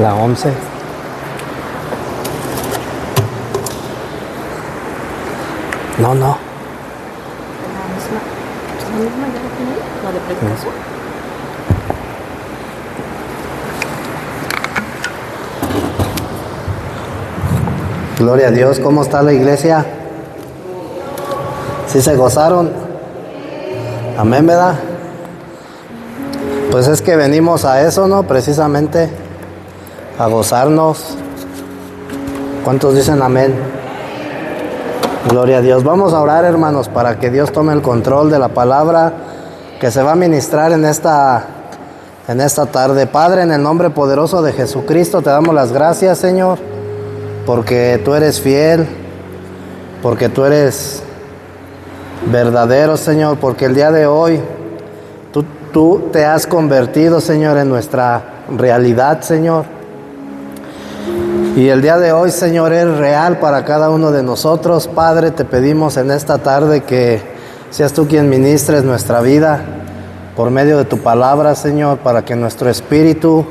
La 11. No. ¿Es la misma ya la tiene? ¿La de predicación? Gloria a Dios. ¿Cómo está la iglesia? ¿Sí se gozaron? Amén, ¿verdad? Pues es que venimos a eso, ¿no? Precisamente a gozarnos. ¿Cuántos dicen amén? Gloria a Dios. Vamos a orar, hermanos, para que Dios tome el control de la palabra que se va a ministrar en esta tarde. Padre, en el nombre poderoso de Jesucristo, te damos las gracias, Señor, porque tú eres fiel, porque tú eres verdadero, Señor, porque el día de hoy tú te has convertido, Señor, en nuestra realidad, Señor. Y el día de hoy, Señor, es real para cada uno de nosotros. Padre, te pedimos en esta tarde que seas tú quien ministres nuestra vida por medio de tu palabra, Señor, para que nuestro espíritu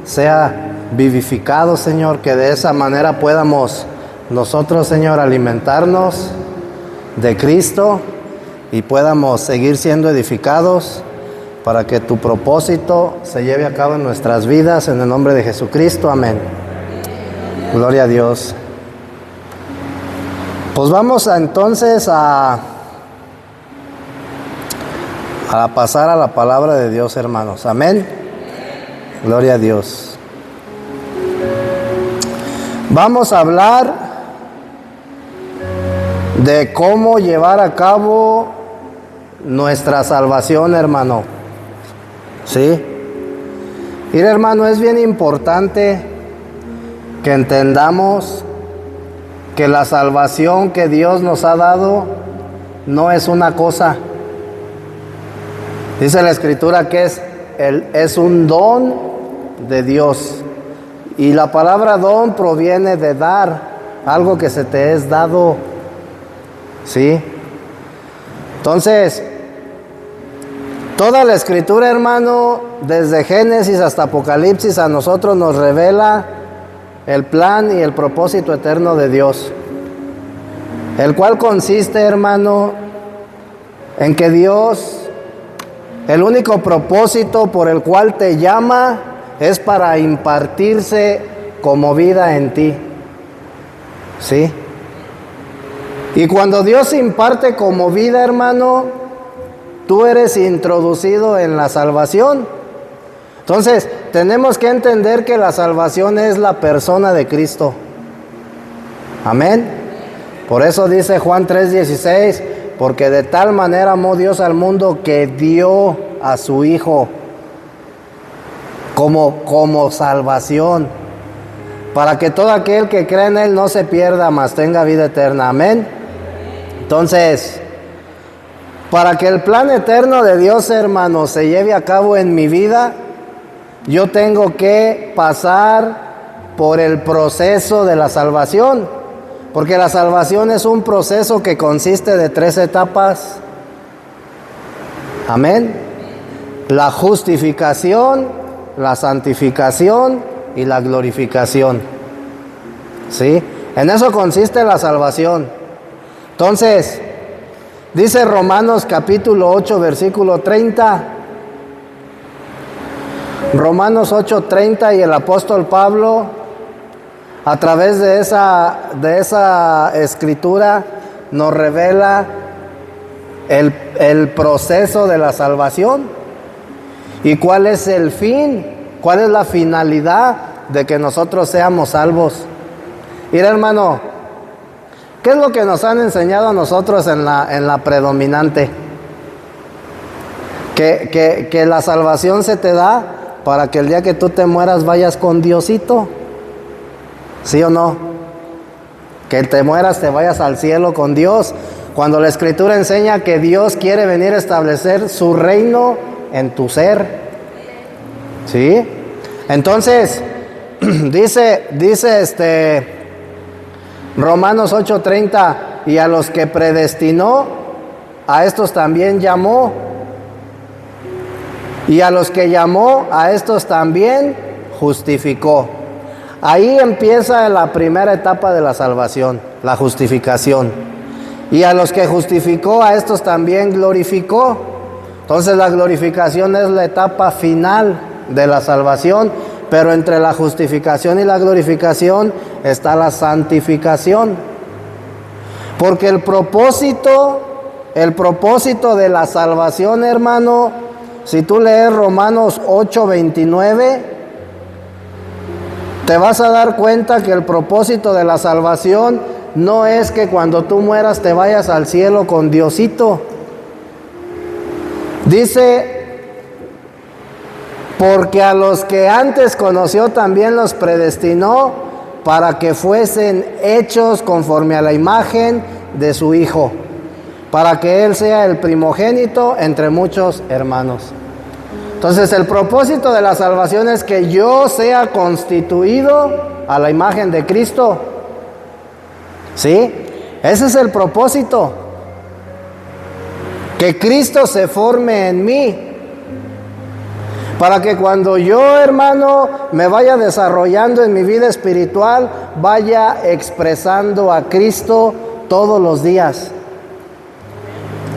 sea vivificado, Señor, que de esa manera podamos nosotros, Señor, alimentarnos de Cristo y podamos seguir siendo edificados para que tu propósito se lleve a cabo en nuestras vidas, en el nombre de Jesucristo. Amén. Gloria a Dios. Pues vamos entonces a pasar a la palabra de Dios, hermanos. Amén. Gloria a Dios. Vamos a hablar de cómo llevar a cabo nuestra salvación, hermano. ¿Sí? Mira, hermano, es bien importante que entendamos que la salvación que Dios nos ha dado no es una cosa. Dice la Escritura que es un don de Dios. Y la palabra don proviene de dar, algo que se te es dado. ¿Sí? Entonces, toda la Escritura, hermano, desde Génesis hasta Apocalipsis, a nosotros nos revela el plan y el propósito eterno de Dios, el cual consiste, hermano, en que Dios, el único propósito por el cual te llama es para impartirse como vida en ti. ¿Sí? Y cuando Dios imparte como vida, hermano, tú eres introducido en la salvación. Entonces, tenemos que entender que la salvación es la persona de Cristo. Amén. Por eso dice Juan 3:16, porque de tal manera amó Dios al mundo que dio a su Hijo como salvación, para que todo aquel que cree en Él no se pierda, mas tenga vida eterna. Amén. Entonces, para que el plan eterno de Dios, hermano, se lleve a cabo en mi vida, yo tengo que pasar por el proceso de la salvación, porque la salvación es un proceso que consiste de 3 etapas. Amén. La justificación, la santificación y la glorificación. ¿Sí? En eso consiste la salvación. Entonces, dice Romanos capítulo 8, versículo 30. Romanos 8:30, y el apóstol Pablo, a través de esa escritura, nos revela el proceso de la salvación y cuál es el fin, cuál es la finalidad de que nosotros seamos salvos. Mira, hermano, ¿qué es lo que nos han enseñado a nosotros en la predominante? Que la salvación se te da para que el día que tú te mueras vayas con Diosito. ¿Sí o no? Que te mueras, te vayas al cielo con Dios. Cuando la Escritura enseña que Dios quiere venir a establecer su reino en tu ser. ¿Sí? Entonces, dice Romanos 8:30, y a los que predestinó, a estos también llamó. Y a los que llamó, a estos también justificó. Ahí empieza la primera etapa de la salvación, la justificación. Y a los que justificó, a estos también glorificó. Entonces la glorificación es la etapa final de la salvación, pero entre la justificación y la glorificación está la santificación. Porque el propósito de la salvación, hermano, si tú lees Romanos 8:29, te vas a dar cuenta que el propósito de la salvación no es que cuando tú mueras te vayas al cielo con Diosito. Dice, porque a los que antes conoció también los predestinó para que fuesen hechos conforme a la imagen de su Hijo, para que Él sea el primogénito entre muchos hermanos. Entonces el propósito de la salvación es que yo sea constituido a la imagen de Cristo. ¿Sí? Ese es el propósito. Que Cristo se forme en mí. Para que cuando yo, hermano, me vaya desarrollando en mi vida espiritual, vaya expresando a Cristo todos los días.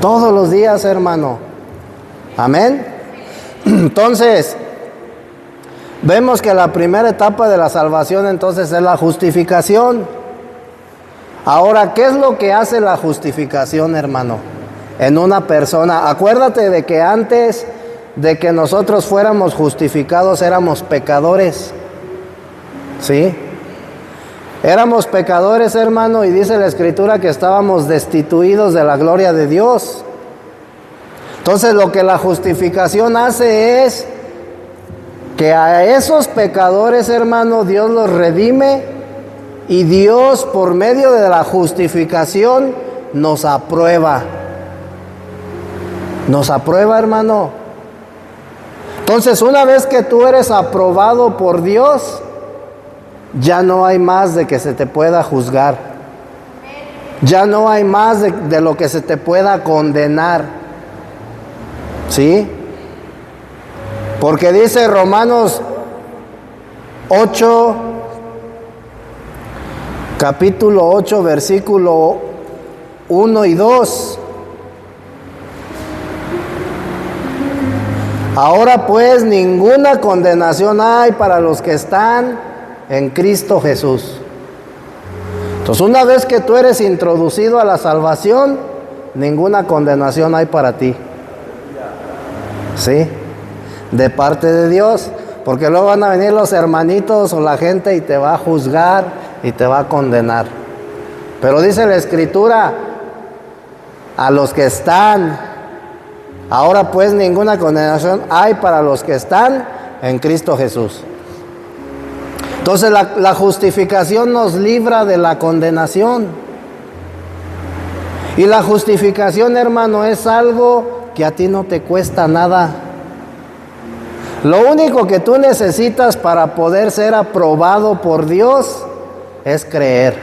Todos los días, hermano. Amén. Entonces, vemos que la primera etapa de la salvación entonces es la justificación. Ahora, ¿qué es lo que hace la justificación, hermano? En una persona. Acuérdate de que antes de que nosotros fuéramos justificados éramos pecadores. ¿Sí? Éramos pecadores, hermano, y dice la Escritura que estábamos destituidos de la gloria de Dios. Entonces lo que la justificación hace es que a esos pecadores, hermano, Dios los redime y Dios por medio de la justificación nos aprueba. Nos aprueba, hermano. Entonces una vez que tú eres aprobado por Dios, ya no hay más de que se te pueda juzgar. Ya no hay más de lo que se te pueda condenar. ¿Sí? Porque dice Romanos 8, capítulo 8, versículo 1 y 2. Ahora pues ninguna condenación hay para los que están en Cristo Jesús. Entonces una vez que tú eres introducido a la salvación, ninguna condenación hay para ti. ¿Sí? De parte de Dios, porque luego van a venir los hermanitos o la gente y te va a juzgar y te va a condenar. Pero dice la Escritura, a los que están, ahora pues ninguna condenación hay para los que están en Cristo Jesús. Entonces la justificación nos libra de la condenación. Y la justificación, hermano, es algo que a ti no te cuesta nada. Lo único que tú necesitas para poder ser aprobado por Dios es creer.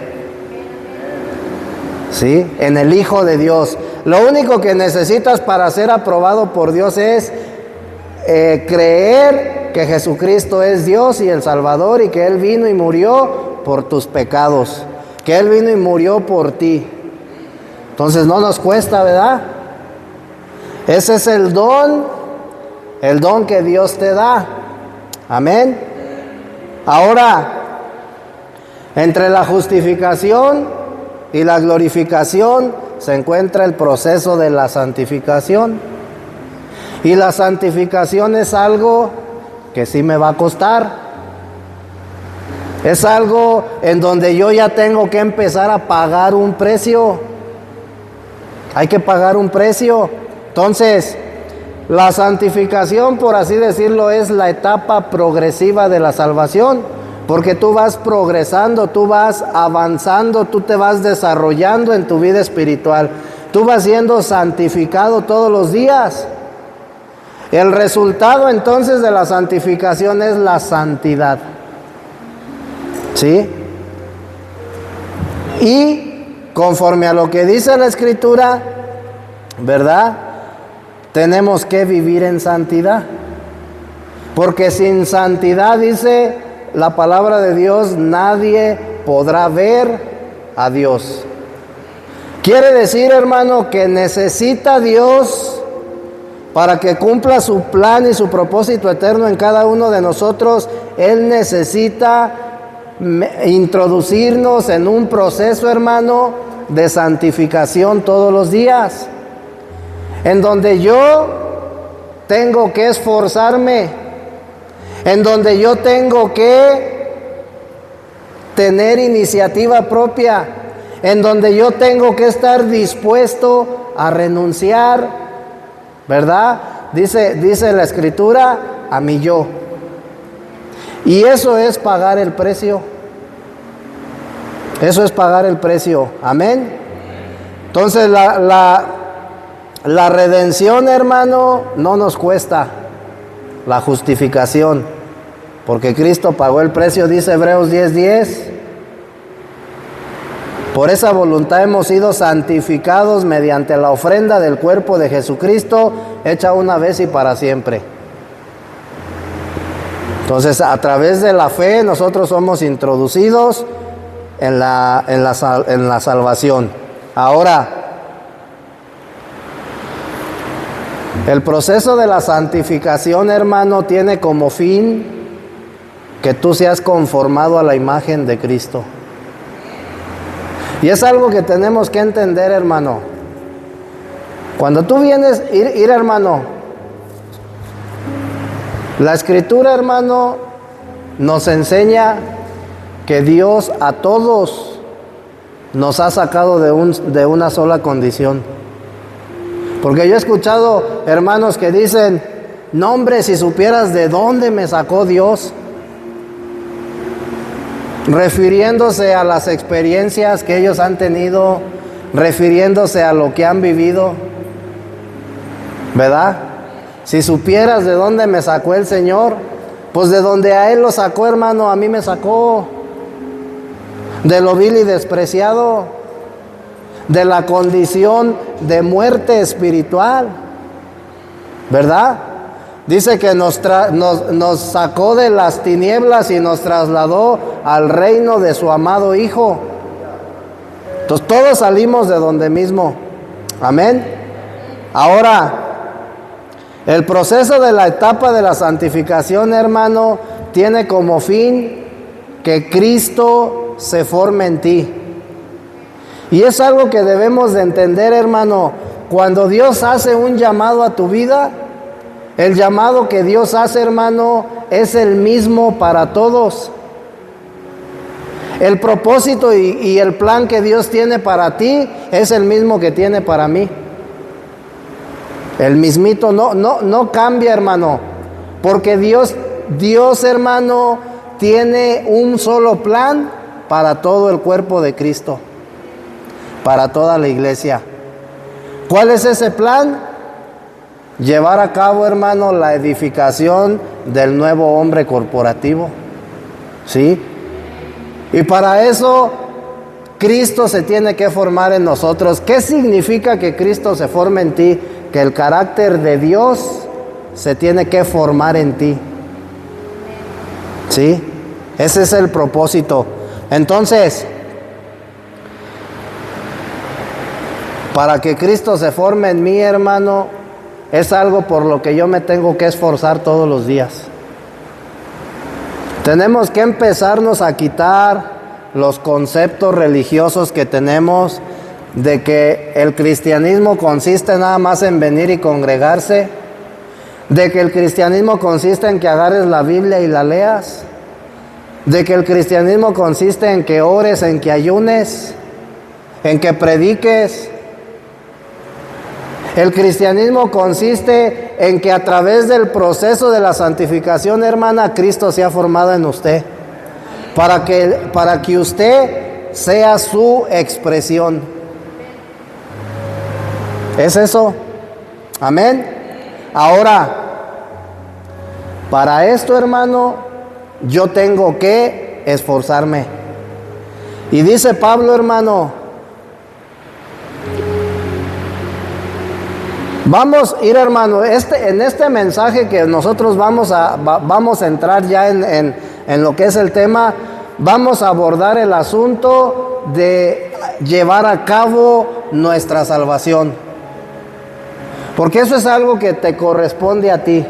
¿Sí? En el Hijo de Dios. Lo único que necesitas para ser aprobado por Dios es creer que Jesucristo es Dios y el Salvador y que Él vino y murió por tus pecados. Que Él vino y murió por ti. Entonces no nos cuesta, ¿verdad? Ese es el don que Dios te da. Amén. Ahora, entre la justificación y la glorificación se encuentra el proceso de la santificación. Y la santificación es algo que sí me va a costar. Es algo en donde yo ya tengo que empezar a pagar un precio. Hay que pagar un precio. Entonces, la santificación, por así decirlo, es la etapa progresiva de la salvación, porque tú vas progresando, tú vas avanzando, tú te vas desarrollando en tu vida espiritual, tú vas siendo santificado todos los días. El resultado entonces de la santificación es la santidad. ¿Sí? Y conforme a lo que dice la Escritura, ¿verdad? Tenemos que vivir en santidad. Porque sin santidad, dice, la palabra de Dios, nadie podrá ver a Dios. Quiere decir, hermano, que necesita Dios para que cumpla su plan y su propósito eterno en cada uno de nosotros. Él necesita introducirnos en un proceso, hermano, de santificación todos los días, en donde yo tengo que esforzarme, en donde yo tengo que tener iniciativa propia, en donde yo tengo que estar dispuesto a renunciar, ¿verdad? Dice la Escritura, a mi yo. Y eso es pagar el precio. Eso es pagar el precio. Amén. Entonces la redención, hermano, no nos cuesta. La justificación, porque Cristo pagó el precio, dice Hebreos 10:10. Por esa voluntad hemos sido santificados mediante la ofrenda del cuerpo de Jesucristo, hecha una vez y para siempre. Entonces, a través de la fe, nosotros somos introducidos en la salvación. Ahora, el proceso de la santificación, hermano, tiene como fin que tú seas conformado a la imagen de Cristo. Y es algo que tenemos que entender, hermano. Cuando tú vienes, ir hermano, la Escritura, hermano, nos enseña que Dios a todos nos ha sacado de una sola condición. Porque yo he escuchado hermanos que dicen, no hombre, si supieras de dónde me sacó Dios, refiriéndose a las experiencias que ellos han tenido, refiriéndose a lo que han vivido, ¿verdad? Si supieras de dónde me sacó el Señor, pues de donde a Él lo sacó, hermano, a mí me sacó, de lo vil y despreciado, de la condición de muerte espiritual, ¿verdad? Dice que nos sacó de las tinieblas y nos trasladó al reino de su amado Hijo. Entonces todos salimos de donde mismo. Amén. Ahora, el proceso de la etapa de la santificación, hermano, tiene como fin que Cristo se forme en ti. Y es algo que debemos de entender, hermano. Cuando Dios hace un llamado a tu vida, el llamado que Dios hace, hermano, es el mismo para todos. El propósito y el plan que Dios tiene para ti es el mismo que tiene para mí. El mismito no cambia, hermano. Porque Dios, hermano, tiene un solo plan para todo el cuerpo de Cristo, para toda la iglesia. ¿Cuál es ese plan? Llevar a cabo, hermano, la edificación del nuevo hombre corporativo. ¿Sí? Y para eso, Cristo se tiene que formar en nosotros. ¿Qué significa que Cristo se forme en ti? Que el carácter de Dios se tiene que formar en ti. ¿Sí? Ese es el propósito. Entonces, para que Cristo se forme en mí, hermano, es algo por lo que yo me tengo que esforzar todos los días. Tenemos que empezarnos a quitar los conceptos religiosos que tenemos de que el cristianismo consiste nada más en venir y congregarse, de que el cristianismo consiste en que agarres la Biblia y la leas, de que el cristianismo consiste en que ores, en que ayunes, en que prediques. El cristianismo consiste en que a través del proceso de la santificación, hermana, Cristo se ha formado en usted, para que usted sea su expresión. ¿Es eso? Amén. Ahora, para esto, hermano, yo tengo que esforzarme. Y dice Pablo, hermano, vamos a ir, hermano, en este mensaje que nosotros vamos a entrar ya en en lo que es el tema, vamos a abordar el asunto de llevar a cabo nuestra salvación. Porque eso es algo que te corresponde a ti.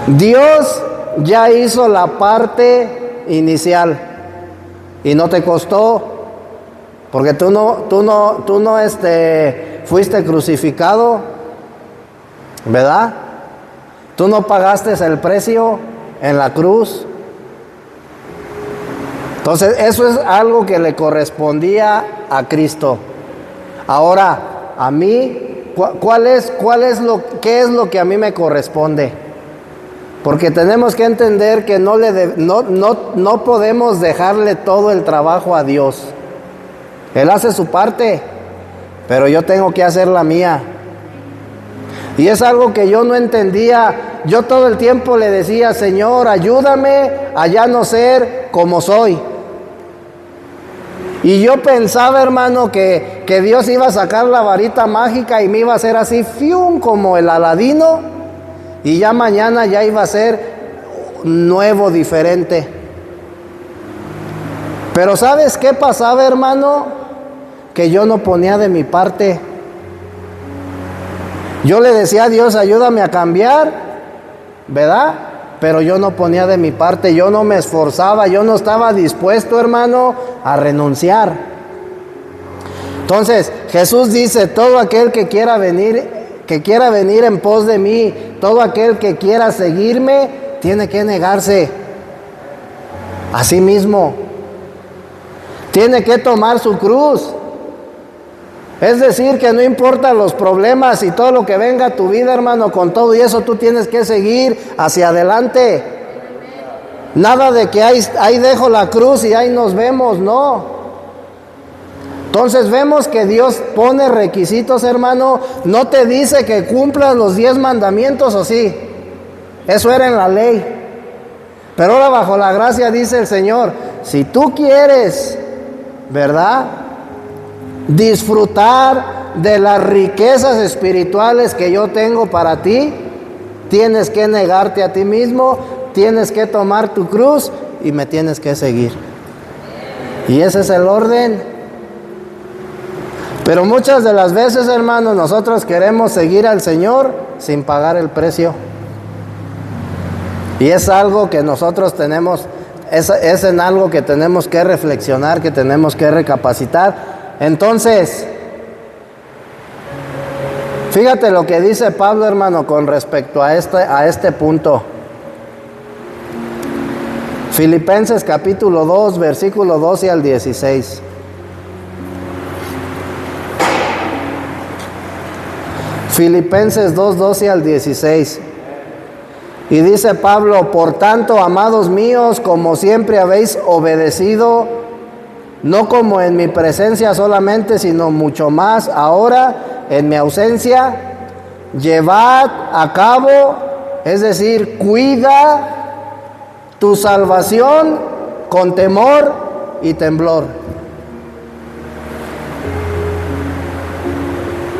Dios ya hizo la parte inicial y no te costó, porque tú no fuiste crucificado, ¿verdad? Tú no pagaste el precio en la cruz. Entonces eso es algo que le correspondía a Cristo. Ahora, a mí, ¿qué es lo que a mí me corresponde? Porque tenemos que entender que no podemos dejarle todo el trabajo a Dios. Él hace su parte, pero yo tengo que hacer la mía. Y es algo que yo no entendía. Yo todo el tiempo le decía: Señor, ayúdame a ya no ser como soy. Y yo pensaba, hermano, que Dios iba a sacar la varita mágica y me iba a hacer así, ¡fium!, como el Aladino, y ya mañana ya iba a ser nuevo, diferente. Pero ¿sabes qué pasaba, hermano? Que yo no ponía de mi parte. Yo le decía a Dios: ayúdame a cambiar, ¿verdad? Pero yo no ponía de mi parte, yo no me esforzaba, yo no estaba dispuesto, hermano, a renunciar. Entonces, Jesús dice: todo aquel que quiera venir en pos de mí, todo aquel que quiera seguirme, tiene que negarse a sí mismo. Tiene que tomar su cruz. Es decir, que no importa los problemas y todo lo que venga a tu vida, hermano, con todo y eso tú tienes que seguir hacia adelante. Nada de que ahí dejo la cruz y ahí nos vemos, no. Entonces vemos que Dios pone requisitos, hermano. No te dice que cumplas los 10 mandamientos, ¿o sí? Eso era en la ley. Pero ahora bajo la gracia dice el Señor: si tú quieres, ¿verdad?, disfrutar de las riquezas espirituales que yo tengo para ti, tienes que negarte a ti mismo, tienes que tomar tu cruz y me tienes que seguir. Y ese es el orden. Pero muchas de las veces, hermanos, nosotros queremos seguir al Señor sin pagar el precio. Y es algo que nosotros tenemos, es en algo que tenemos que reflexionar, que tenemos que recapacitar. Entonces, fíjate lo que dice Pablo, hermano, con respecto a este punto. Filipenses capítulo 2, versículo 12 al 16. Filipenses 2, 12 al 16. Y dice Pablo: por tanto, amados míos, como siempre habéis obedecido, no como en mi presencia solamente, sino mucho más ahora en mi ausencia, llevad a cabo, es decir, cuida tu salvación con temor y temblor.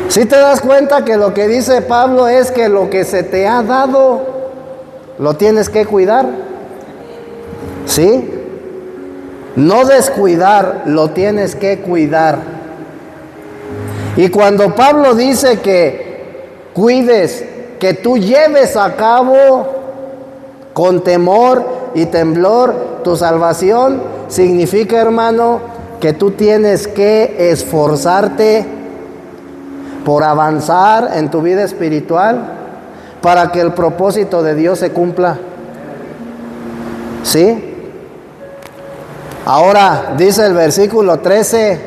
¿Sí te das cuenta que lo que dice Pablo es que lo que se te ha dado lo tienes que cuidar? ¿Sí? No descuidar, lo tienes que cuidar. Y cuando Pablo dice que cuides, que tú lleves a cabo con temor y temblor tu salvación, significa, hermano, que tú tienes que esforzarte por avanzar en tu vida espiritual para que el propósito de Dios se cumpla. ¿Sí? Ahora dice el versículo 13: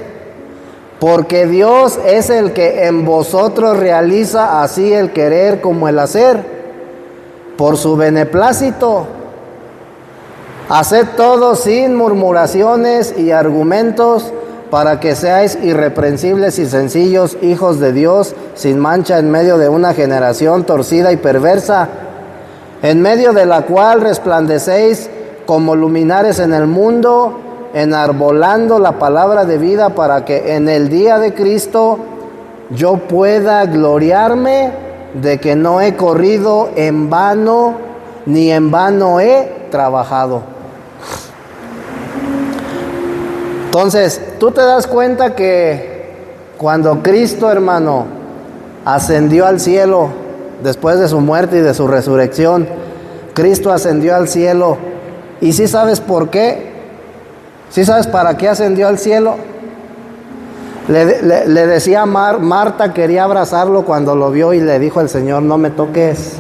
porque Dios es el que en vosotros realiza así el querer como el hacer, por su beneplácito. Haced todo sin murmuraciones y argumentos, para que seáis irreprensibles y sencillos, hijos de Dios, sin mancha en medio de una generación torcida y perversa, en medio de la cual resplandecéis como luminares en el mundo, enarbolando la palabra de vida, para que en el día de Cristo yo pueda gloriarme de que no he corrido en vano, ni en vano he trabajado. Entonces, tú te das cuenta que cuando Cristo, hermano, ascendió al cielo, después de su muerte y de su resurrección, Cristo ascendió al cielo. ¿Y sí sabes por qué? ¿Sí sabes para qué ascendió al cielo? Le decía a Marta, quería abrazarlo cuando lo vio y le dijo el Señor, no me toques.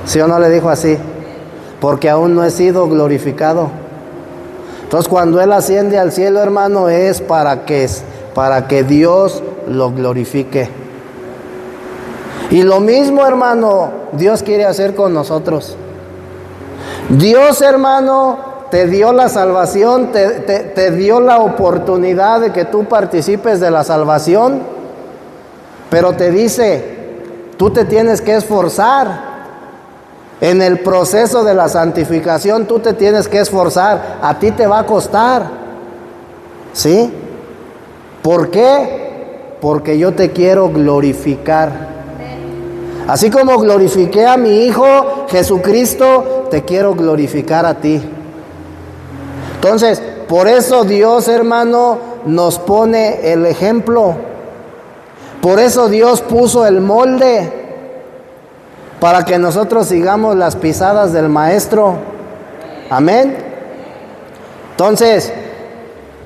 ¿Sí o no le dijo así? Porque aún no he sido glorificado. Entonces cuando Él asciende al cielo, hermano, es para que Dios lo glorifique. Y lo mismo, hermano, Dios quiere hacer con nosotros. Dios, hermano, te dio la salvación, te dio la oportunidad de que tú participes de la salvación, pero te dice, tú te tienes que esforzar. En el proceso de la santificación tú te tienes que esforzar, a ti te va a costar, ¿sí? ¿Por qué? Porque yo te quiero glorificar. Así como glorifiqué a mi Hijo Jesucristo, te quiero glorificar a ti. Entonces, por eso Dios, hermano, nos pone el ejemplo. Por eso Dios puso el molde, para que nosotros sigamos las pisadas del Maestro. Amén. Entonces,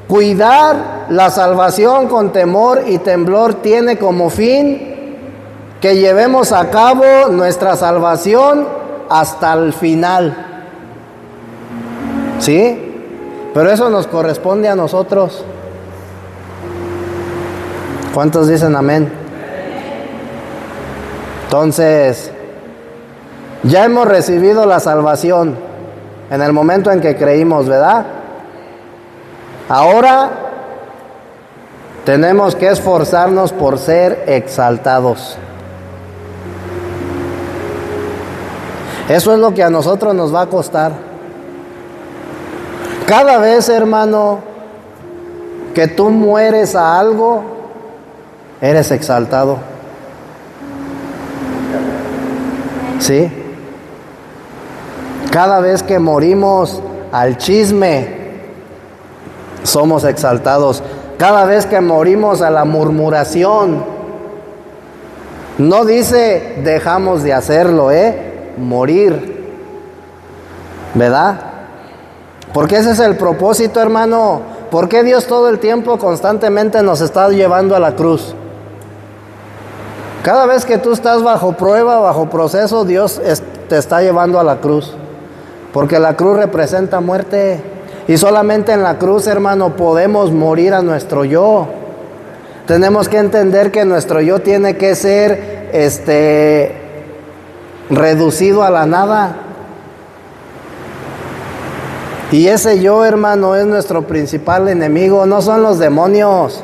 cuidar la salvación con temor y temblor tiene como fin que llevemos a cabo nuestra salvación hasta el final. ¿Sí? Pero eso nos corresponde a nosotros. ¿Cuántos dicen amén? Entonces, ya hemos recibido la salvación en el momento en que creímos, ¿verdad? Ahora tenemos que esforzarnos por ser exaltados. Eso es lo que a nosotros nos va a costar. Cada vez, hermano, que tú mueres a algo, eres exaltado. ¿Sí? Cada vez que morimos al chisme, somos exaltados. Cada vez que morimos a la murmuración, no dice dejamos de hacerlo, morir, ¿verdad? Porque ese es el propósito, hermano. ¿Por qué Dios todo el tiempo constantemente nos está llevando a la cruz? Cada vez que tú estás bajo prueba, bajo proceso, Dios te está llevando a la cruz. Porque la cruz representa muerte. Y solamente en la cruz, hermano, podemos morir a nuestro yo. Tenemos que entender que nuestro yo tiene que ser reducido a la nada. Y ese yo, hermano, es nuestro principal enemigo. No son los demonios,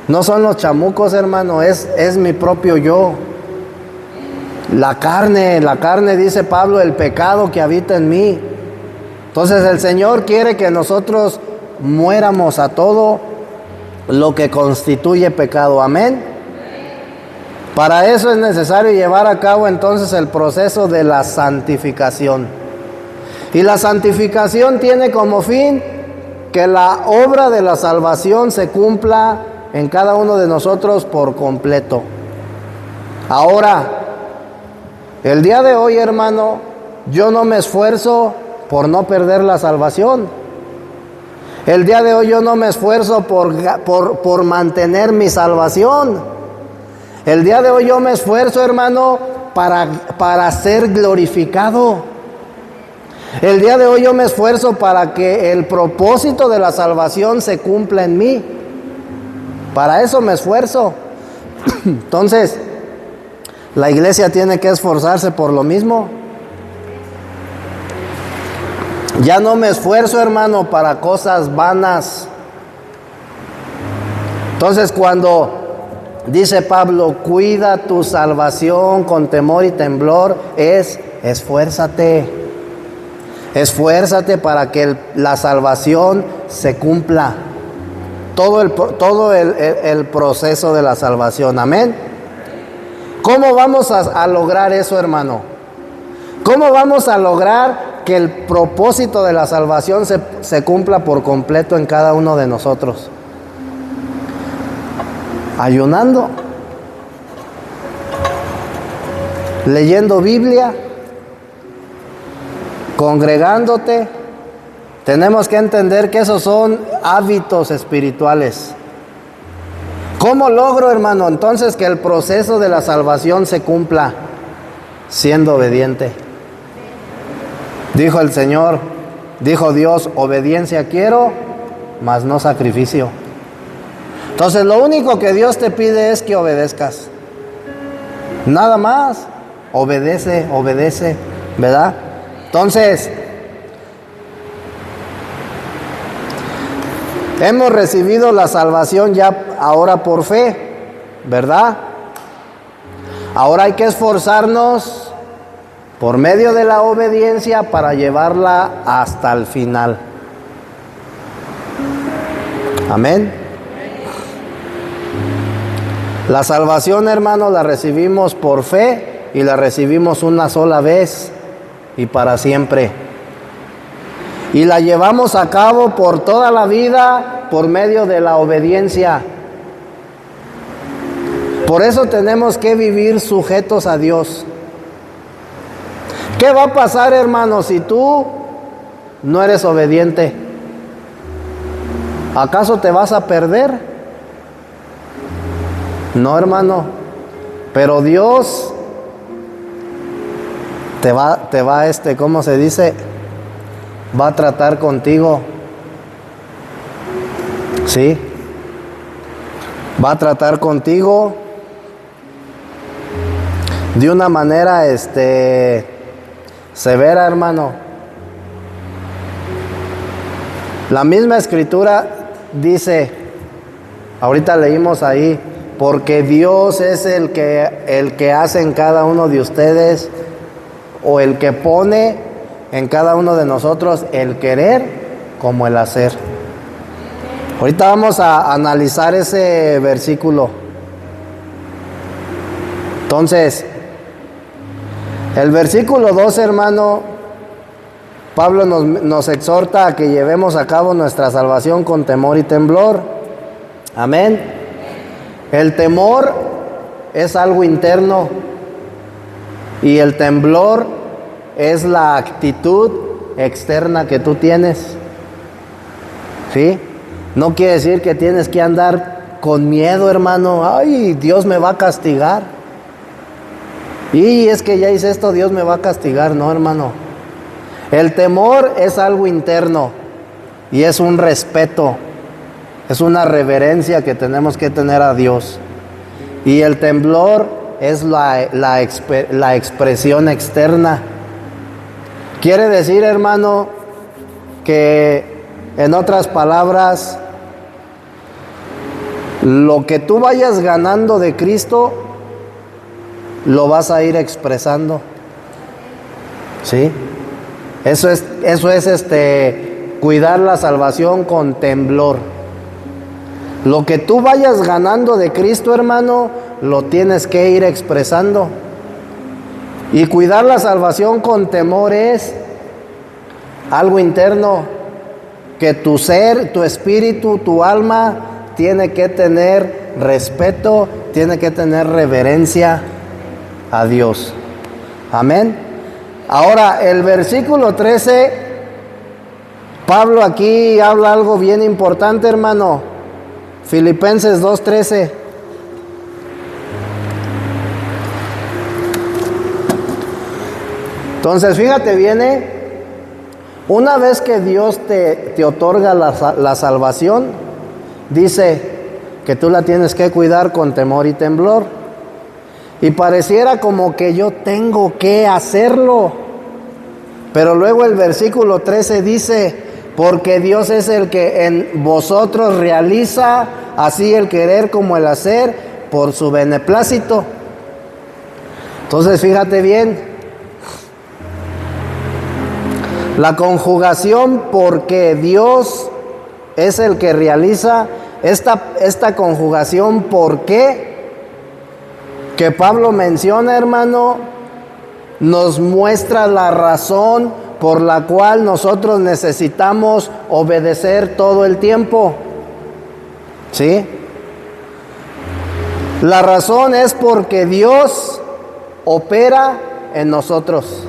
no son los chamucos, hermano, es mi propio yo. La carne, dice Pablo, el pecado que habita en mí. Entonces el Señor quiere que nosotros muéramos a todo lo que constituye pecado. Amén. Para eso es necesario llevar a cabo entonces el proceso de la santificación. Y la santificación tiene como fin que la obra de la salvación se cumpla en cada uno de nosotros por completo. Ahora, el día de hoy, hermano, yo no me esfuerzo por no perder la salvación. El día de hoy yo no me esfuerzo por mantener mi salvación. El día de hoy yo me esfuerzo, hermano, para ser glorificado. El día de hoy yo me esfuerzo para que el propósito de la salvación se cumpla en mí. Para eso me esfuerzo. Entonces, la iglesia tiene que esforzarse por lo mismo. Ya no me esfuerzo, hermano, para cosas vanas. Entonces, cuando dice Pablo, cuida tu salvación con temor y temblor, esfuérzate. Esfuérzate para que la salvación se cumpla. Todo el proceso de la salvación. Amén. ¿Cómo vamos a lograr eso, hermano? ¿Cómo vamos a lograr que el propósito de la salvación se cumpla por completo en cada uno de nosotros? Ayunando, leyendo Biblia, congregándote. Tenemos que entender que esos son hábitos espirituales. ¿Cómo logro, hermano, entonces que el proceso de la salvación se cumpla? Siendo obediente. Dijo el Señor, dijo Dios, obediencia quiero, mas no sacrificio. Entonces lo único que Dios te pide es que obedezcas. Nada más. Obedece, obedece, ¿verdad? Entonces, hemos recibido la salvación ya ahora por fe, ¿verdad? Ahora hay que esforzarnos por medio de la obediencia para llevarla hasta el final. Amén. La salvación, hermano, la recibimos por fe y la recibimos una sola vez y para siempre. Y la llevamos a cabo por toda la vida por medio de la obediencia. Por eso tenemos que vivir sujetos a Dios. ¿Qué va a pasar, hermano, si tú no eres obediente? ¿Acaso te vas a perder? No, hermano. Pero Dios te va, ¿cómo se dice? Va a tratar contigo. ¿Sí? Va a tratar contigo de una manera, severa, hermano. La misma escritura dice, ahorita leímos ahí, porque Dios es el que hace en cada uno de ustedes, o el que pone en cada uno de nosotros el querer como el hacer. Ahorita vamos a analizar ese versículo. Entonces, el versículo 2, hermano, Pablo nos exhorta a que llevemos a cabo nuestra salvación con temor y temblor. Amén. El temor es algo interno y el temblor es la actitud externa que tú tienes. ¿Sí? No quiere decir que tienes que andar con miedo, hermano. Ay, Dios me va a castigar. Y es que ya hice esto, Dios me va a castigar. No, hermano. El temor es algo interno y es un respeto. Es una reverencia que tenemos que tener a Dios. Y el temblor es la expresión externa. Quiere decir, hermano, que en otras palabras, lo que tú vayas ganando de Cristo, lo vas a ir expresando. ¿Sí? Eso es cuidar la salvación con temblor. Lo que tú vayas ganando de Cristo, hermano, lo tienes que ir expresando. Y cuidar la salvación con temor es algo interno, que tu ser, tu espíritu, tu alma tiene que tener respeto, tiene que tener reverencia a Dios. Amén. Ahora, el versículo 13, Pablo aquí habla algo bien importante, hermano. Filipenses 2:13. Entonces, fíjate bien, una vez que Dios te otorga la salvación, dice que tú la tienes que cuidar con temor y temblor. Y pareciera como que yo tengo que hacerlo. Pero luego el versículo 13 dice, porque Dios es el que en vosotros realiza así el querer como el hacer por su beneplácito. Entonces, fíjate bien. La conjugación porque Dios es el que realiza, esta conjugación ¿por qué? Que Pablo menciona, hermano, nos muestra la razón por la cual nosotros necesitamos obedecer todo el tiempo. ¿Sí? La razón es porque Dios opera en nosotros.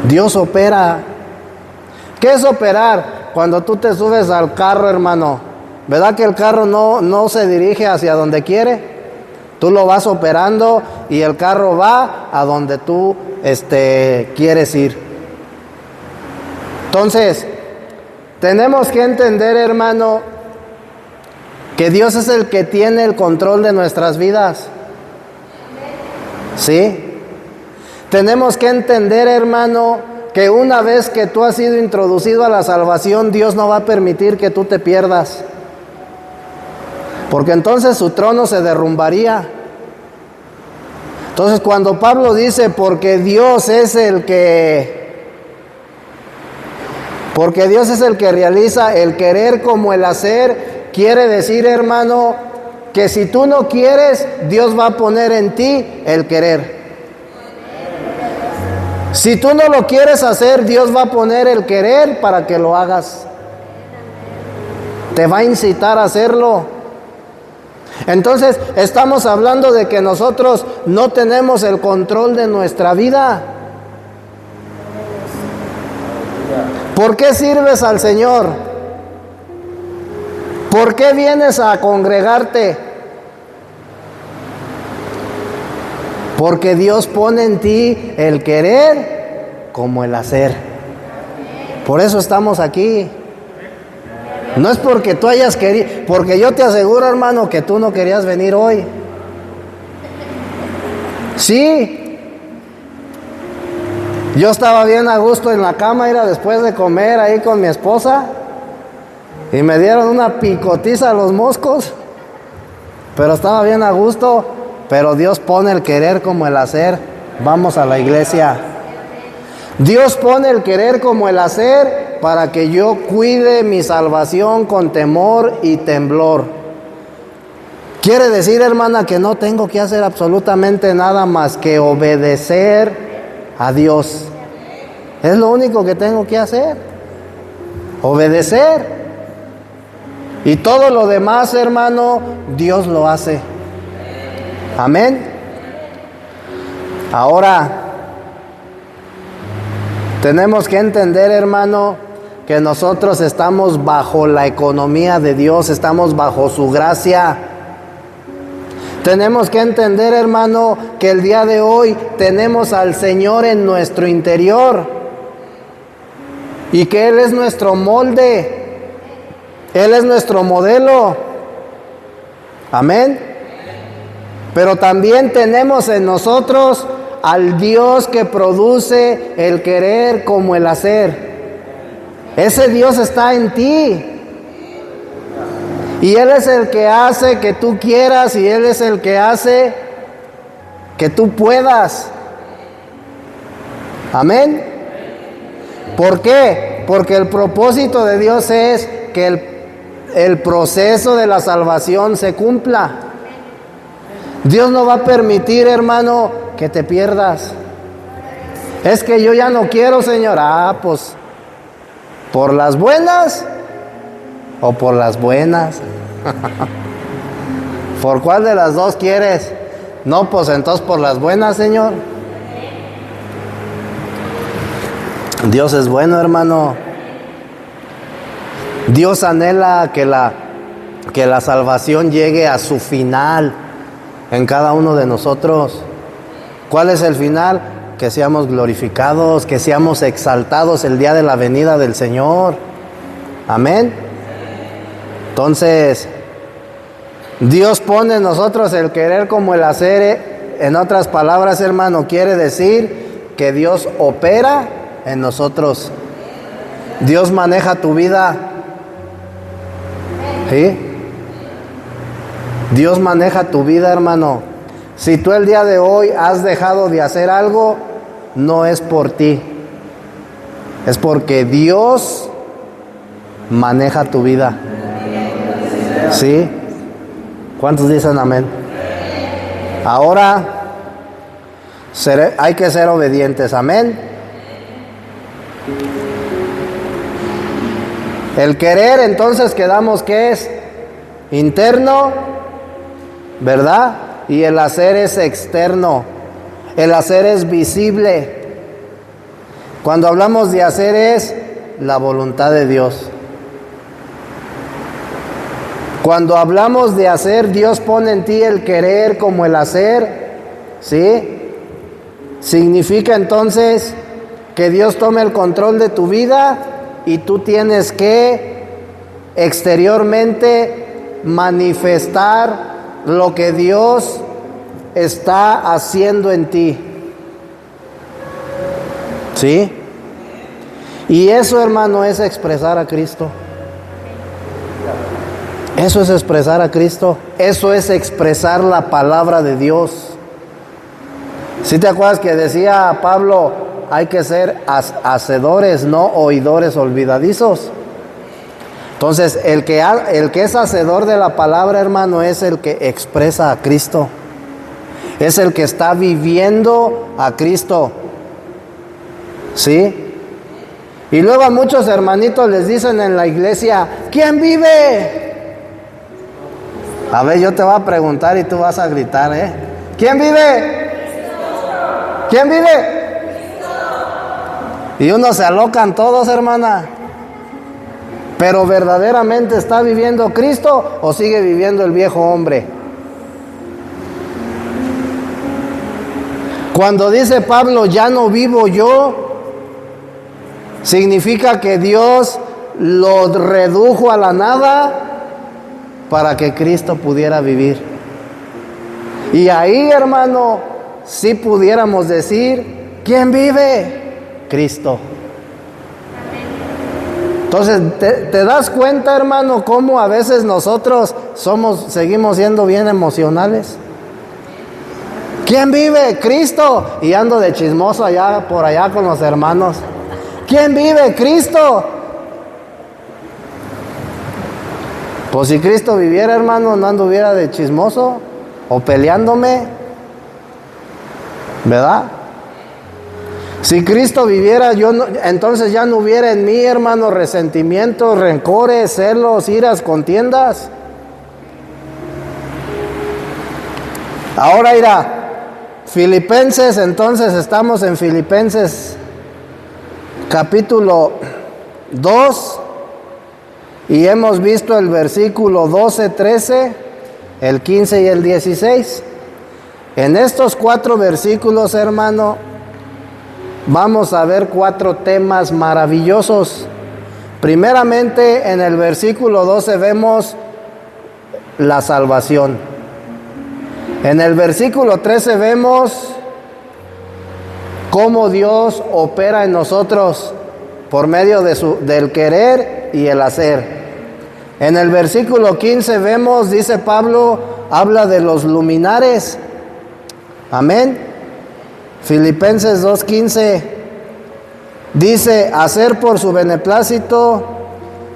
Dios opera. ¿Qué es operar? Cuando tú te subes al carro, hermano, ¿verdad que el carro no se dirige hacia donde quiere? Tú lo vas operando y el carro va a donde tú quieres ir. Entonces, tenemos que entender, hermano, que Dios es el que tiene el control de nuestras vidas. ¿Sí? Tenemos que entender, hermano, que una vez que tú has sido introducido a la salvación, Dios no va a permitir que tú te pierdas. Porque entonces su trono se derrumbaría. Entonces cuando Pablo dice, porque Dios es el que realiza el querer como el hacer, quiere decir, hermano, que si tú no quieres, Dios va a poner en ti el querer. Si tú no lo quieres hacer, Dios va a poner el querer para que lo hagas. Te va a incitar a hacerlo. Entonces, estamos hablando de que nosotros no tenemos el control de nuestra vida. ¿Por qué sirves al Señor? ¿Por qué vienes a congregarte? Porque Dios pone en ti el querer como el hacer. Por eso estamos aquí. No es porque tú hayas querido, porque yo te aseguro, hermano, que tú no querías venir hoy. Sí. Yo estaba bien a gusto en la cama, era después de comer ahí con mi esposa, y me dieron una picotiza a los moscos, pero estaba bien a gusto. Pero Dios pone el querer como el hacer. Vamos a la iglesia. Dios pone el querer como el hacer para que yo cuide mi salvación con temor y temblor. Quiere decir, hermana, que no tengo que hacer absolutamente nada más que obedecer a Dios. Es lo único que tengo que hacer. Obedecer. Y todo lo demás, hermano, Dios lo hace. Amén. Ahora, tenemos que entender, hermano, que nosotros estamos bajo la economía de Dios, estamos bajo su gracia. Tenemos que entender, hermano, que el día de hoy tenemos al Señor en nuestro interior y que Él es nuestro molde, Él es nuestro modelo. Amén. Pero también tenemos en nosotros al Dios que produce el querer como el hacer. Ese Dios está en ti. Y Él es el que hace que tú quieras y Él es el que hace que tú puedas. Amén. ¿Por qué? Porque el propósito de Dios es que el proceso de la salvación se cumpla. Dios no va a permitir, hermano, que te pierdas. Es que yo ya no quiero, Señor. Pues, ¿por las buenas o por las buenas? ¿Por cuál de las dos quieres? No, pues entonces por las buenas, Señor. Dios es bueno, hermano. Dios anhela que la salvación llegue a su final en cada uno de nosotros. ¿Cuál es el final? Que seamos glorificados, que seamos exaltados el día de la venida del Señor. Amén. Entonces, Dios pone en nosotros el querer como el hacer. En otras palabras, hermano, quiere decir que Dios opera en nosotros. Dios maneja tu vida. ¿Sí? Dios maneja tu vida, hermano. Si tú el día de hoy has dejado de hacer algo, no es por ti. Es porque Dios maneja tu vida. ¿Sí? ¿Cuántos dicen amén? Ahora, hay que ser obedientes, amén. El querer, entonces, quedamos que es interno, ¿verdad? Y el hacer es externo. El hacer es visible. Cuando hablamos de hacer es la voluntad de Dios. Cuando hablamos de hacer, Dios pone en ti el querer como el hacer, ¿sí? Significa entonces que Dios tome el control de tu vida y tú tienes que exteriormente manifestar lo que Dios está haciendo en ti. ¿Sí? Y eso, hermano, es expresar a Cristo. Eso es expresar a Cristo. Eso es expresar la palabra de Dios. ¿Sí te acuerdas que decía Pablo, hay que ser hacedores, no oidores olvidadizos? Entonces, el que es hacedor de la palabra, hermano, es el que expresa a Cristo. Es el que está viviendo a Cristo. ¿Sí? Y luego a muchos hermanitos les dicen en la iglesia, ¿quién vive? A ver, yo te voy a preguntar y tú vas a gritar, ¿eh? ¿Quién vive? ¿Quién vive? Y unos se alocan todos, hermana. Pero ¿verdaderamente está viviendo Cristo o sigue viviendo el viejo hombre? Cuando dice Pablo, ya no vivo yo, significa que Dios lo redujo a la nada para que Cristo pudiera vivir. Y ahí, hermano, sí pudiéramos decir, ¿quién vive? Cristo. Entonces, ¿te das cuenta, hermano, cómo a veces nosotros seguimos siendo bien emocionales? ¿Quién vive? Cristo. Y ando de chismoso por allá con los hermanos. ¿Quién vive? Cristo. Pues si Cristo viviera, hermano, no anduviera de chismoso o peleándome, ¿verdad? Si Cristo viviera, entonces ya no hubiera en mí, hermano, resentimientos, rencores, celos, iras, contiendas. Ahora irá. Filipenses, entonces estamos en Filipenses capítulo 2 y hemos visto el versículo 12, 13, el 15 y el 16. En estos 4 versículos, hermano, vamos a ver 4 temas maravillosos. Primeramente, en el versículo 12 vemos la salvación. En el versículo 13 vemos cómo Dios opera en nosotros por medio del querer y el hacer. En el versículo 15 vemos, dice Pablo, habla de los luminares. Amén. Filipenses 2:15 dice, hacer por su beneplácito,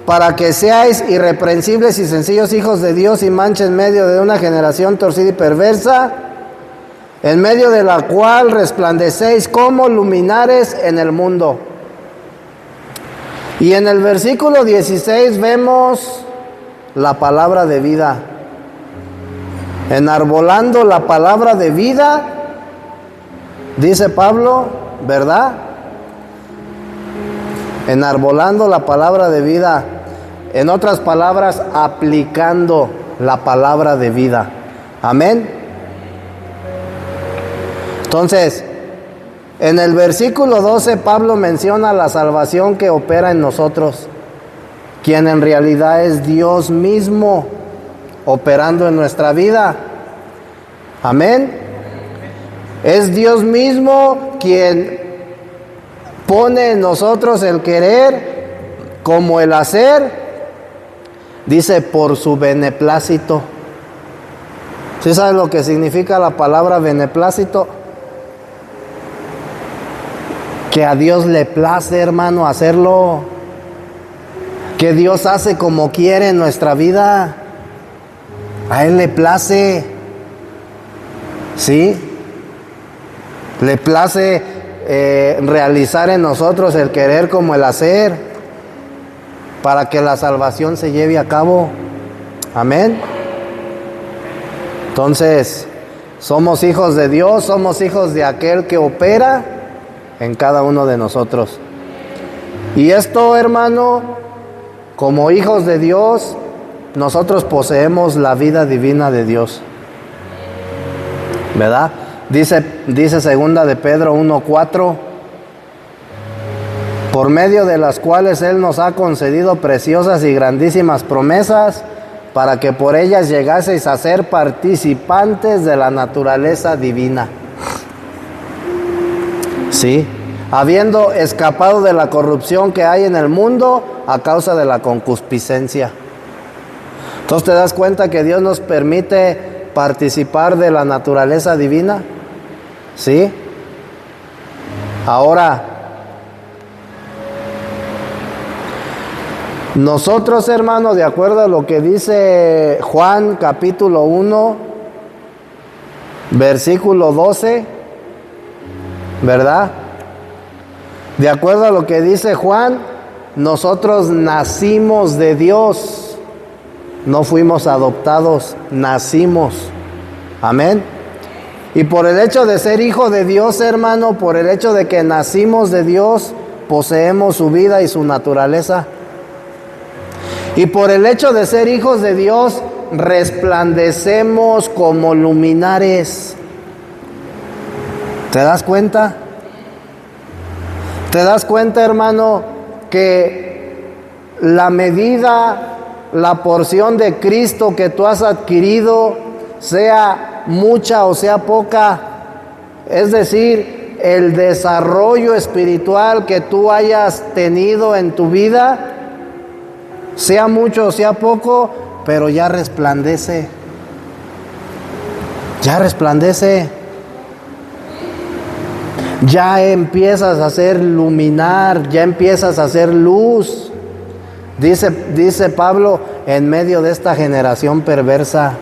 para que seáis irreprensibles y sencillos hijos de Dios y mancha en medio de una generación torcida y perversa, en medio de la cual resplandecéis como luminares en el mundo. Y en el versículo 16 vemos la palabra de vida. Enarbolando la palabra de vida, dice Pablo, ¿verdad? Enarbolando la palabra de vida. En otras palabras, aplicando la palabra de vida. Amén. Entonces, en el versículo 12, Pablo menciona la salvación que opera en nosotros, quien en realidad es Dios mismo operando en nuestra vida. Amén. Es Dios mismo quien pone en nosotros el querer como el hacer. Dice, por su beneplácito. ¿Sí sabes lo que significa la palabra beneplácito? Que a Dios le place, hermano, hacerlo. Que Dios hace como quiere en nuestra vida. A Él le place. ¿Sí? Le place realizar en nosotros el querer como el hacer, para que la salvación se lleve a cabo. Amén. Entonces, somos hijos de Dios, somos hijos de aquel que opera en cada uno de nosotros. Y esto, hermano, como hijos de Dios, nosotros poseemos la vida divina de Dios, ¿verdad? Dice segunda de Pedro 1:4, por medio de las cuales Él nos ha concedido preciosas y grandísimas promesas, para que por ellas llegaseis a ser participantes de la naturaleza divina. Sí, habiendo escapado de la corrupción que hay en el mundo a causa de la concupiscencia. Entonces, ¿te das cuenta que Dios nos permite participar de la naturaleza divina? ¿Sí? Ahora, nosotros, hermanos, de acuerdo a lo que dice Juan capítulo 1, versículo 12, ¿verdad? De acuerdo a lo que dice Juan, nosotros nacimos de Dios, no fuimos adoptados, nacimos. Amén. Y por el hecho de ser hijo de Dios, hermano, por el hecho de que nacimos de Dios, poseemos su vida y su naturaleza. Y por el hecho de ser hijos de Dios, resplandecemos como luminares. ¿Te das cuenta? ¿Te das cuenta, hermano, que la medida, la porción de Cristo que tú has adquirido, sea mucha o sea poca, es decir, el desarrollo espiritual que tú hayas tenido en tu vida, sea mucho o sea poco, pero ya resplandece. Ya resplandece. Ya empiezas a hacer luminar, ya empiezas a hacer luz. Dice Pablo, en medio de esta generación perversa.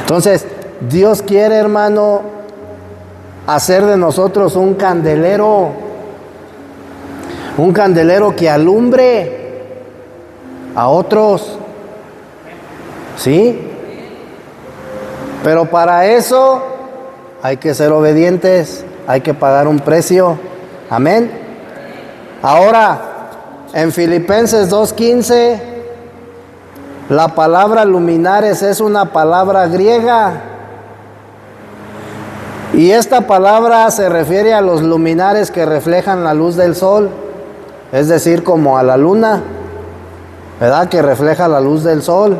Entonces, Dios quiere, hermano, hacer de nosotros un candelero que alumbre a otros, ¿sí? Pero para eso hay que ser obedientes, hay que pagar un precio, amén. Ahora, en Filipenses 2:15, la palabra luminares es una palabra griega, y esta palabra se refiere a los luminares que reflejan la luz del sol. Es decir, como a la luna, ¿verdad? Que refleja la luz del sol.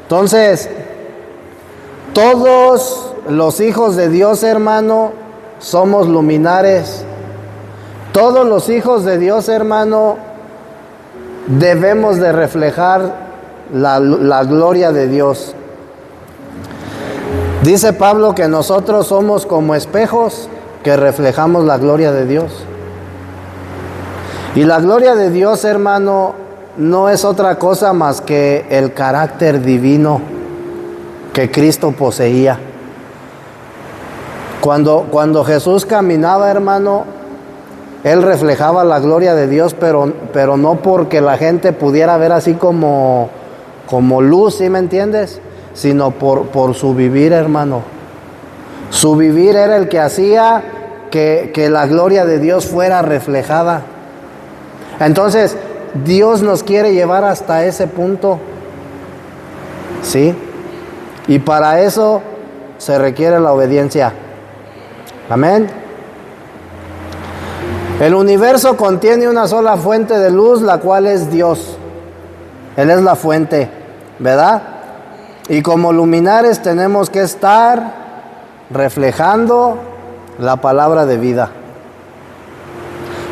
Entonces, todos los hijos de Dios, hermano, somos luminares. Todos los hijos de Dios, hermano, debemos de reflejar la gloria de Dios. Dice Pablo que nosotros somos como espejos que reflejamos la gloria de Dios. Y la gloria de Dios, hermano, no es otra cosa más que el carácter divino que Cristo poseía. Cuando Jesús caminaba, hermano, Él reflejaba la gloria de Dios, pero no porque la gente pudiera ver así como luz, ¿sí me entiendes? Sino por su vivir, hermano. Su vivir era el que hacía que la gloria de Dios fuera reflejada. Entonces, Dios nos quiere llevar hasta ese punto, ¿sí? Y para eso se requiere la obediencia. Amén. El universo contiene una sola fuente de luz, la cual es Dios. Él es la fuente, ¿verdad? Y como luminares tenemos que estar reflejando la palabra de vida.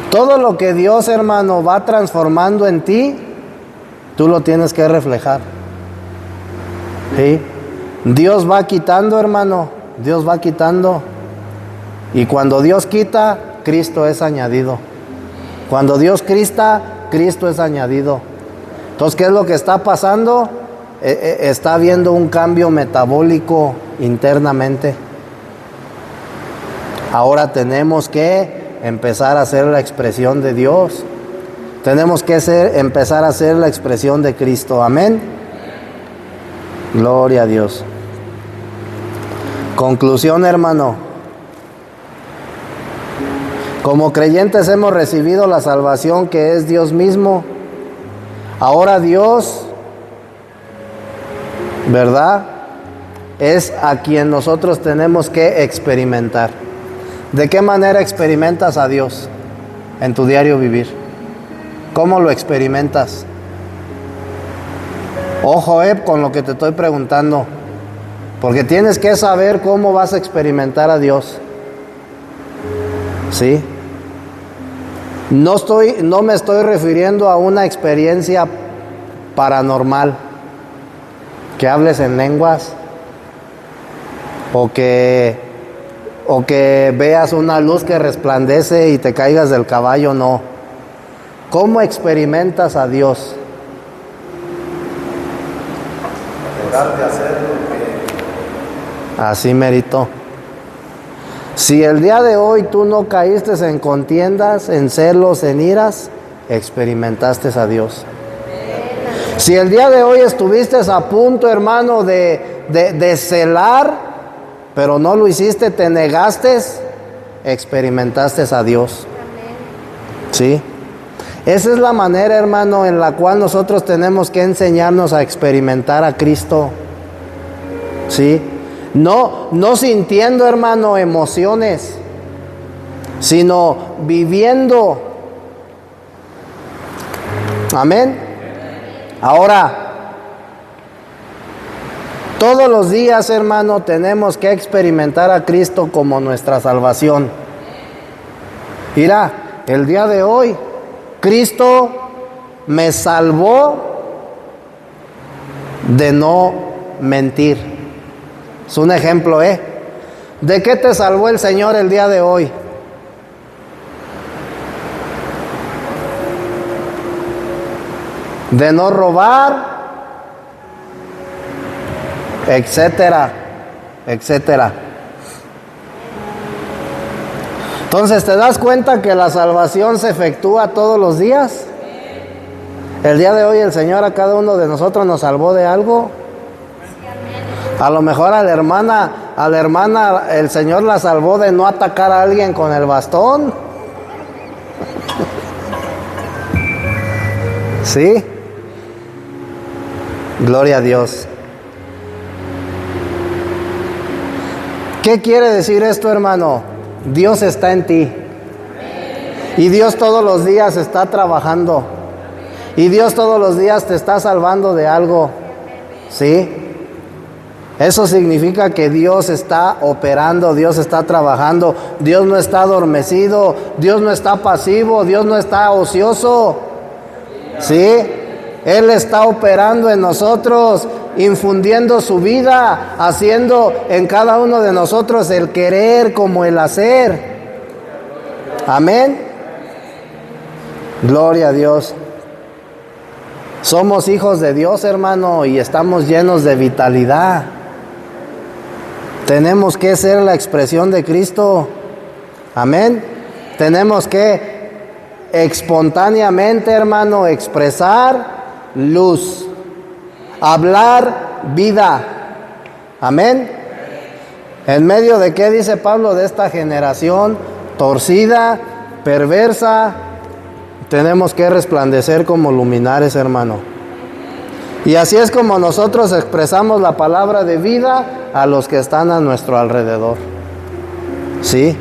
Todo lo que Dios, hermano, va transformando en ti, tú lo tienes que reflejar. ¿Sí? Dios va quitando, hermano, Dios va quitando. Y cuando Dios quita, Cristo es añadido. Cuando Dios quita, Cristo es añadido. Entonces, ¿qué es lo que está pasando? Está habiendo un cambio metabólico internamente. Ahora tenemos que empezar a ser la expresión de Dios. Tenemos que empezar a ser la expresión de Cristo. Amén. Gloria a Dios. Conclusión, hermano. Como creyentes hemos recibido la salvación que es Dios mismo. Ahora Dios, ¿verdad?, es a quien nosotros tenemos que experimentar. ¿De qué manera experimentas a Dios en tu diario vivir? ¿Cómo lo experimentas? Ojo, con lo que te estoy preguntando, porque tienes que saber cómo vas a experimentar a Dios. ¿Sí? No me estoy refiriendo a una experiencia paranormal, que hables en lenguas, o que veas una luz que resplandece y te caigas del caballo, no. ¿Cómo experimentas a Dios? Dejar de hacer lo que... Así merito. Si el día de hoy tú no caíste en contiendas, en celos, en iras, experimentaste a Dios. Si el día de hoy estuviste a punto, hermano, de celar, pero no lo hiciste, te negaste, experimentaste a Dios. ¿Sí? Esa es la manera, hermano, en la cual nosotros tenemos que enseñarnos a experimentar a Cristo. ¿Sí? No sintiendo, hermano, emociones, sino viviendo. Amén. Ahora, todos los días, hermano, tenemos que experimentar a Cristo como nuestra salvación. Mira, el día de hoy, Cristo me salvó de no mentir. Es un ejemplo, ¿De qué te salvó el Señor el día de hoy? De no robar, etcétera, etcétera. Entonces, ¿te das cuenta que la salvación se efectúa todos los días? El día de hoy el Señor a cada uno de nosotros nos salvó de algo. A lo mejor a la hermana el Señor la salvó de no atacar a alguien con el bastón. ¿Sí? Gloria a Dios. ¿Qué quiere decir esto, hermano? Dios está en ti. Y Dios todos los días está trabajando. Y Dios todos los días te está salvando de algo. ¿Sí? Eso significa que Dios está operando, Dios está trabajando, Dios no está adormecido, Dios no está pasivo, Dios no está ocioso. ¿Sí? Él está operando en nosotros, infundiendo su vida, haciendo en cada uno de nosotros el querer como el hacer. Amén. Gloria a Dios. Somos hijos de Dios, hermano, y estamos llenos de vitalidad. Tenemos que ser la expresión de Cristo. Amén. Tenemos que espontáneamente, hermano, expresar luz, hablar vida. Amén. ¿En medio de qué dice Pablo? De esta generación torcida, perversa, tenemos que resplandecer como luminares, hermano. Y así es como nosotros expresamos la palabra de vida a los que están a nuestro alrededor. ¿Sí?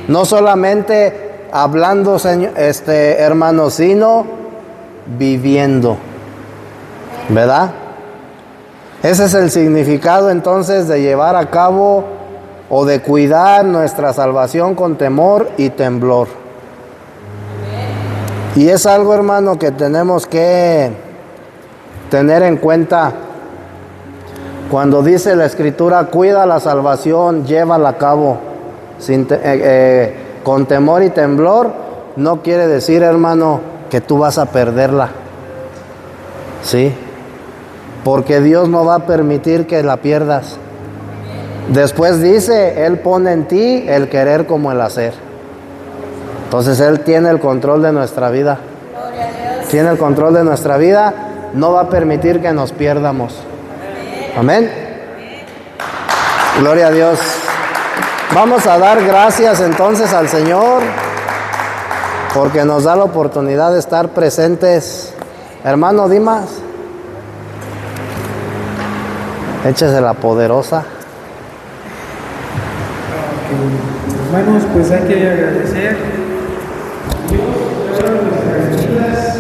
No solamente hablando, hermano, sino viviendo. ¿Verdad? Ese es el significado entonces de llevar a cabo o de cuidar nuestra salvación con temor y temblor. Y es algo, hermano, que tenemos que tener en cuenta. Cuando dice la Escritura, cuida la salvación, llévala a cabo con temor y temblor, no quiere decir, hermano, que tú vas a perderla. ¿Sí? Porque Dios no va a permitir que la pierdas. Después dice, Él pone en ti el querer como el hacer. Entonces Él tiene el control de nuestra vida. Tiene el control de nuestra vida. No va a permitir que nos pierdamos. Amén. Gloria a Dios. Vamos a dar gracias entonces al Señor porque nos da la oportunidad de estar presentes. Hermano Dimas, échese la poderosa. Hermanos, pues hay que agradecer a Dios por nuestras vidas.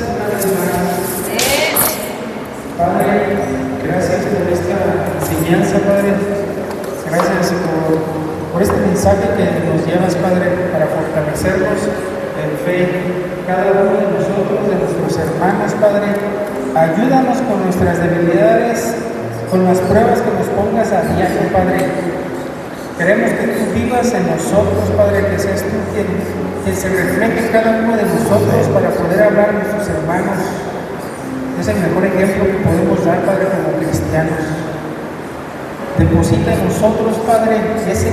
Padre, gracias por esta enseñanza, Padre. Gracias por este mensaje que nos llevas, Padre, para fortalecernos en fe. Cada uno de nosotros, de nuestros hermanos, Padre, ayúdanos con nuestras debilidades, con las pruebas que nos pongas a diario, Padre. Queremos que tú vivas en nosotros, Padre, que seas tú quien se refleje en cada uno de nosotros para poder hablar a nuestros hermanos. Es el mejor ejemplo que podemos dar, Padre, como cristianos. Deposita en nosotros, Padre, ese